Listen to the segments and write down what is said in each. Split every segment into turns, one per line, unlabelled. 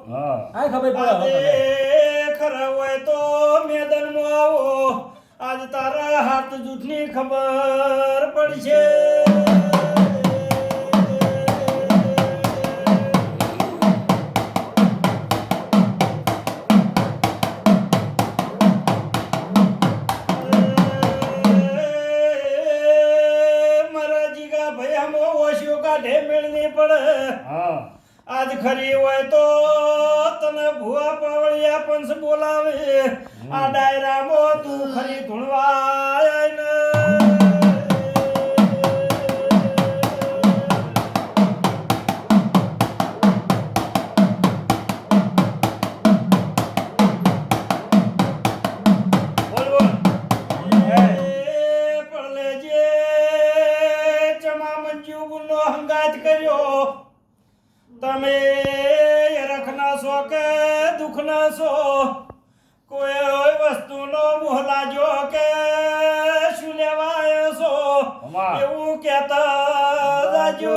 હા
આ ખબર પડે
આજે ખરા હોય તો મેદાનમાં આવો આજ તારા હાથ જૂઠની ખબર પડશે મારા જીગા ભયામાં ઓશિયો કાઢે મેળની પડે
હા
આજ ખરી હોય તો તને ભુવા પાવળિયા પંચ બોલાવે આ ડાયરામાં તું ખરી ધૂણવાય ને
બોલ બોલ
એ પડલેજે ચમા મંજુ ગુનો હંગાત કર્યો તમે રખના છો કે દુખના છો કોઈ વસ્તુનો મોહ લાજો કે શું લેવાય છો
અમા.
એવું કહેતા જાજો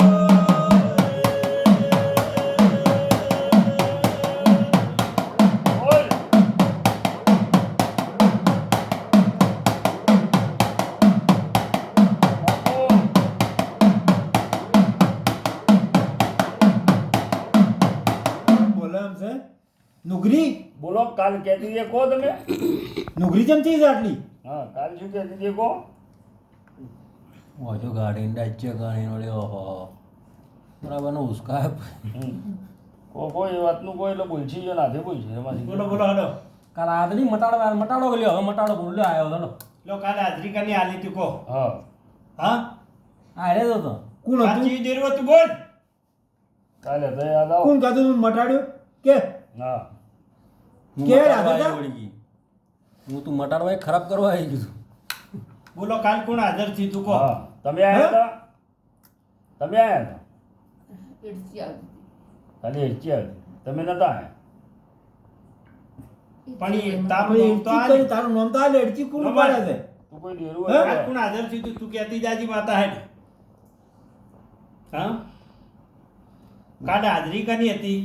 બોલ બાપુ
બોલે એમ છે નુગરી
બોલો કાલ કહેતી હતી કહો તમે
નુગરી ચમચી છે આટલી
હા કાલ શું કહેતી હતી કહો
ઓછો ગાડીને ડાચે ગાડી વળે ઓહો બરાબર નો ઉસકા
કોઈ એ વાતનું કોઈ એટલે બોલછી જો નાથે બોલશે એમાંથી
બોલો બોલો હલો
કાલ આદરી મટાડો ગયો હવે મટાડો બોલ્યો આવ્યો હલો
લો કાલે હાજરી કરની આલી તું કહો
હા
હા
આ રે તો
કોણ હતું
સાચી દેરવો તું બોલ
કાલે તો યાદ આવો
કોણ કાતું તું મટાડ્યો કે
હા
કે રાધા
હું તું મટાડવા ખરાબ કરવા આવી ગયું
બોલો કાલ કોણ હાજર થી તું કહો
હા તમે આયા હતા તમે આયા હતા ખાલી હેચી આવી તમે નતા આયા
પણ એ તાપ
આપણે
નહોતો
એડચી
આલી.
કરી તારું નામ તો આ લેડચી કોણ
નંબર.
પાડે છે
તું કોઈ ડેરું
હે?
કાલ કોણ હાજર થી તું કહેતી જાજી માતા હે હા કાલે હાજરી કની હતી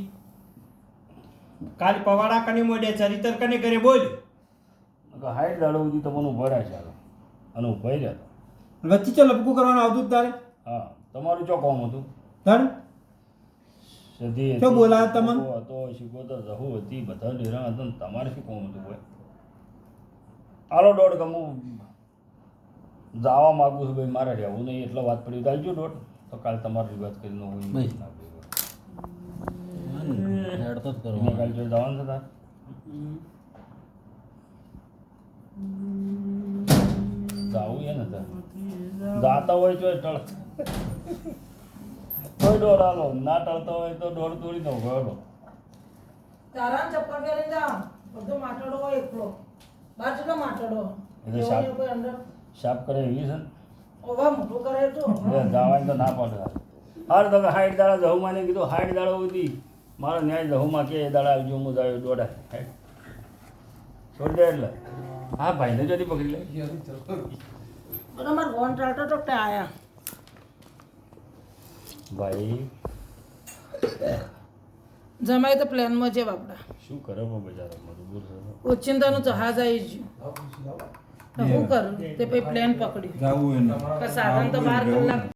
કાલ પવાડા કની મોડે ચરિત્ર કને કરે બોલ
હાઈટ દાડો સુધી તમને ઉભા રહ્યા છે અને ઉભા રહ્યા
વચ્ચે ચો લપકું કરવાનું આવતું જ તારે
હા તમારું ચો કોમ હતું
તારે
સધી
શું બોલાવે તમને?
હતો શીખોતર રહુ હતી બધા ડેરા હતા ને તમારે શું કોમ હતું ભાઈ આલો દોઢ ગમું જવા માગું છું ભાઈ મારે રહેવું નહીં એટલે વાત પડી દાલજો દોઢ તો કાલ તમારી વાત કરીને હું
ભાઈ.
ના ભાઈ.
હેડતો જ
તમે
કરવા
કાલ જોઈ જવાનું હતા જાવું એ નતા જાતા હોય તો ટળ કોઈ દોડ આલો ના ટળતો હોય તો દોડ તોડી દો ગયો
તારા ચપ્પલ પહેરીને જા બધો માટડો હોય એકલો બાર જેટલો માટડો
એટલે
એવો
સાપ.
ને કોઈ અંદર
સાફ કરે એવી છે ને
ઓવા મોટું કરે તો
એટલે જવાની તો ના પાડે હાર તો હાઈટ દાડા જહુમાં ને કીધું હાઈટ દાડો હતી મારો ન્યાય જહુમાં કે એ દાડા આવજો હું જાય દોડા હાઈટ છોડ દે એટલે હા ભાઈને જલ્દી પકડી લે
બધા મારે ફોન ચાલતો તો તે આયા
ભાઈ
જમાય તો પ્લેનમાં છે બાપડા
શું કરે પણ બજારો મજબૂર છે
ઓચિંતાનું જહાજ આવી ગયું તો શું કરું તે પછી પ્લેન પકડ્યું
જાવું એને
કે સાધન તો 12 કલાક